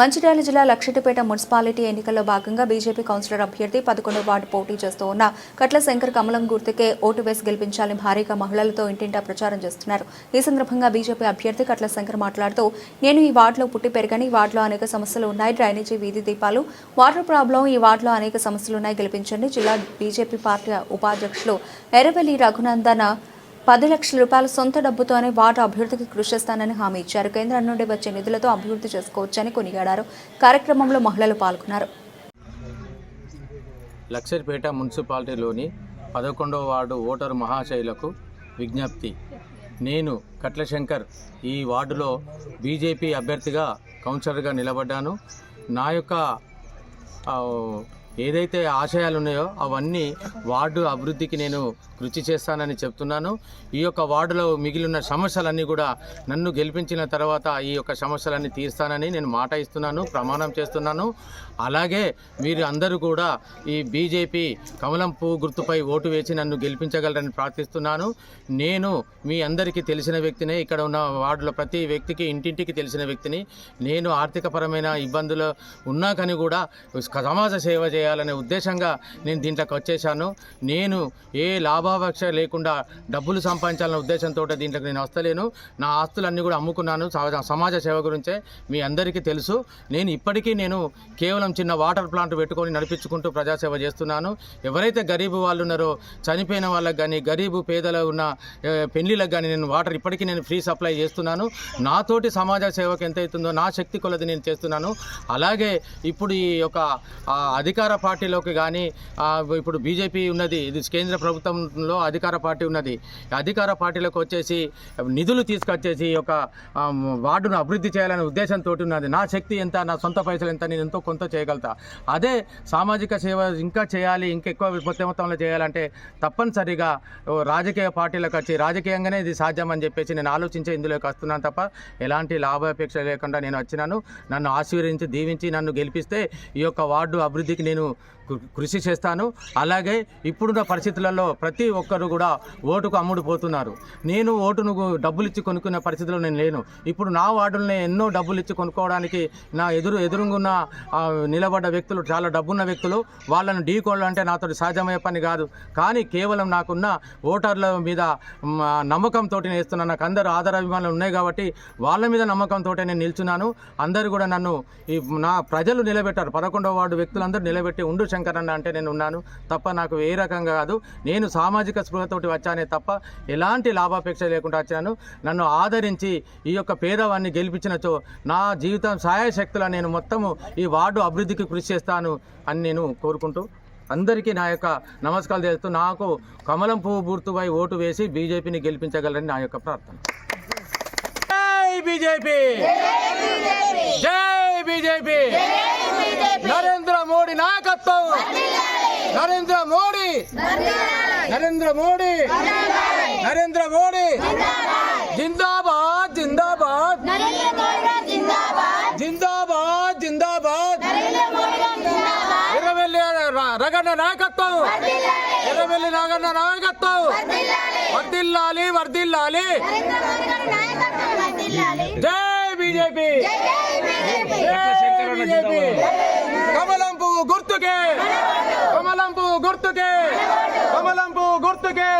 మంచిర్యాల జిల్లా లక్షటిపేట మున్సిపాలిటీ ఎన్నికల్లో భాగంగా బీజేపీ కౌన్సిలర్ అభ్యర్థి 11వ వార్డు పోటీ చేస్తూ ఉన్న కట్ల శంకర్ కమలం గుర్తుకే ఓటు వేసి గెలిపించాలని భారీగా మహిళలతో ఇంటింటా ప్రచారం చేస్తున్నారు. ఈ సందర్భంగా బీజేపీ అభ్యర్థి కట్ల శంకర్ మాట్లాడుతూ, నేను ఈ వార్డులో పుట్టి పెరిగాను. ఈ వార్డులో అనేక సమస్యలు ఉన్నాయి. డ్రైనేజీ, వీధి దీపాలు, వాటర్ ప్రాబ్లం, ఈ వార్డులో అనేక సమస్యలు ఉన్నాయి. గెలిపించండి. జిల్లా బీజేపీ పార్టీ ఉపాధ్యక్షులు ఎర్రబెల్లి రఘునందన 10 లక్షల రూపాయల సొంత డబ్బుతోనే వార్డు అభివృద్ధికి కృషి చేస్తానని హామీ ఇచ్చారు. కేంద్రం నుండి వచ్చే నిధులతో అభివృద్ధి చేసుకోవచ్చని కొనియాడారు. కార్యక్రమంలో మహిళలు పాల్గొన్నారు. లక్షటిపేట మున్సిపాలిటీలోని 11వ వార్డు ఓటరు మహాశైలకు విజ్ఞప్తి. నేను కట్ల శంకర్ ఈ వార్డులో బీజేపీ అభ్యర్థిగా కౌన్సిలర్గా నిలబడ్డాను. నా యొక్క ఏదైతే ఆశయాలు ఉన్నాయో అవన్నీ వార్డు అభివృద్ధికి నేను కృషి చేస్తానని చెప్తున్నాను. ఈ యొక్క వార్డులో మిగిలిన సమస్యలన్నీ కూడా నన్ను గెలిపించిన తర్వాత ఈ యొక్క సమస్యలన్నీ తీర్స్తానని నేను మాట ఇస్తున్నాను, ప్రమాణం చేస్తున్నాను. అలాగే మీరు అందరూ కూడా ఈ బీజేపీ కమలం పువ్వు గుర్తుపై ఓటు వేసి నన్ను గెలిపించగలరని ప్రార్థిస్తున్నాను. నేను మీ అందరికీ తెలిసిన వ్యక్తినే, ఇక్కడ ఉన్న వార్డులో ప్రతి వ్యక్తికి ఇంటింటికి తెలిసిన వ్యక్తిని. నేను ఆర్థికపరమైన ఇబ్బందులు ఉన్నా కానీ కూడా సమాజ సేవ చేయాలనే ఉద్దేశంగా నేను దీంట్లోకి వచ్చేసాను. నేను ఏ లాభాపేక్ష లేకుండా డబ్బులు సంపాదించాలనే ఉద్దేశంతో దీంట్లోకి నేను వస్తలేను. నా ఆస్తులన్నీ కూడా అమ్ముకున్నాను సమాజ సేవ గురించే. మీ అందరికీ తెలుసు. నేను ఇప్పటికీ కేవలం చిన్న వాటర్ ప్లాంట్ పెట్టుకొని నడిపించుకుంటూ ప్రజాసేవ చేస్తున్నాను. ఎవరైతే గరీబు వాళ్ళు ఉన్నారో, చనిపోయిన వాళ్ళకి కానీ, గరీబు పేదలు ఉన్న పెళ్లిళ్ళకి కానీ నేను వాటర్ ఇప్పటికీ నేను ఫ్రీ సప్లై చేస్తున్నాను. నాతోటి సమాజ సేవకు ఎంత అవుతుందో నా శక్తి కొలది నేను చేస్తున్నాను. అలాగే ఇప్పుడు ఈ యొక్క అధికార పార్టీలోకి కానీ, ఇప్పుడు బీజేపీ ఉన్నది, ఇది కేంద్ర ప్రభుత్వంలో అధికార పార్టీ ఉన్నది. అధికార పార్టీలోకి వచ్చేసి నిధులు తీసుకొచ్చేసి ఈ యొక్క వార్డును అభివృద్ధి చేయాలనే ఉద్దేశంతో ఉన్నది. నా శక్తి ఎంత, నా సొంత పైసలు ఎంత, నేను ఎంతో కొంత చేయగలుగుతా. అదే సామాజిక సేవ ఇంకా చేయాలి, ఇంకెక్కువ మొత్తంలో చేయాలంటే తప్పనిసరిగా రాజకీయ పార్టీలకు వచ్చి రాజకీయంగానే ఇది సాధ్యమని చెప్పేసి నేను ఆలోచించే ఇందులోకి వస్తున్నాను తప్ప ఎలాంటి లాభాపేక్ష లేకుండా నేను వచ్చినాను. నన్ను ఆశీర్వదించి దీవించి నన్ను గెలిపిస్తే ఈ యొక్క వార్డు అభివృద్ధికి నేను కృషి చేస్తాను. అలాగే ఇప్పుడున్న పరిస్థితులలో ప్రతి ఒక్కరు కూడా ఓటుకు అమ్ముడుపోతున్నారు. నేను ఓటును డబ్బులు ఇచ్చి కొనుక్కునే పరిస్థితిలో నేను లేను. ఇప్పుడు నా వార్డులనే ఎన్నో డబ్బులు ఇచ్చి కొనుక్కోవడానికి నా ఎదురుగున్న నిలబడ్డ వ్యక్తులు, చాలా డబ్బున్న వ్యక్తులు, వాళ్ళను ఢీకొనాలంటే నాతో సాధ్యమయ్యే పని కాదు. కానీ కేవలం నాకున్న ఓటర్ల మీద నమ్మకంతో నేను ఇస్తున్నాను. నాకు అందరూ ఆదరాభిమానాలు ఉన్నాయి కాబట్టి వాళ్ళ మీద నమ్మకంతో నేను నిల్చున్నాను. అందరూ కూడా నన్ను నా ప్రజలు నిలబెట్టారు. 11వ వార్డు వ్యక్తులందరూ నిలబెట్టి ఉండు శంకర్ అన్న అంటే నేను ఉన్నాను తప్ప నాకు ఏ రకంగా కాదు. నేను సామాజిక స్పృహతోటి వచ్చానే తప్ప ఎలాంటి లాభాపేక్ష లేకుండా వచ్చాను. నన్ను ఆదరించి ఈ యొక్క పేదవాన్ని గెలిపించినచో నా జీవితం సాయశక్తుల నేను మొత్తము ఈ వార్డు అభివృద్ధికి కృషి చేస్తాను అని నేను కోరుకుంటూ అందరికీ నా యొక్క నమస్కారాలు చేస్తూ నాకు కమలం పువ్వు గుర్తుపై ఓటు వేసి బీజేపీని గెలిపించగలరని నా యొక్క ప్రార్థన. జై బీజేపీ, జై బీజేపీ, నరేంద్ర మోడీ నాయకత్వం, నరేంద్ర మోడీ, నరేంద్ర మోడీ, నరేంద్ర మోడీ, జిందాబాద్ జిందాబాద్, జిందాబాద్ జిందాబాద్, ఎర్రబెల్లి రగన్న నాయకత్వం, ఎర్రబెల్లి రగన్న నాయకత్వం, వర్ధిల్లాలి వర్ధిల్లాలి. జై బీజేపీ, జై బీజేపీ, కమలం పువ్వు గుర్తుకే, కమలం పువ్వు గుర్తుకే, కమలం పువ్వు గుర్తుకే.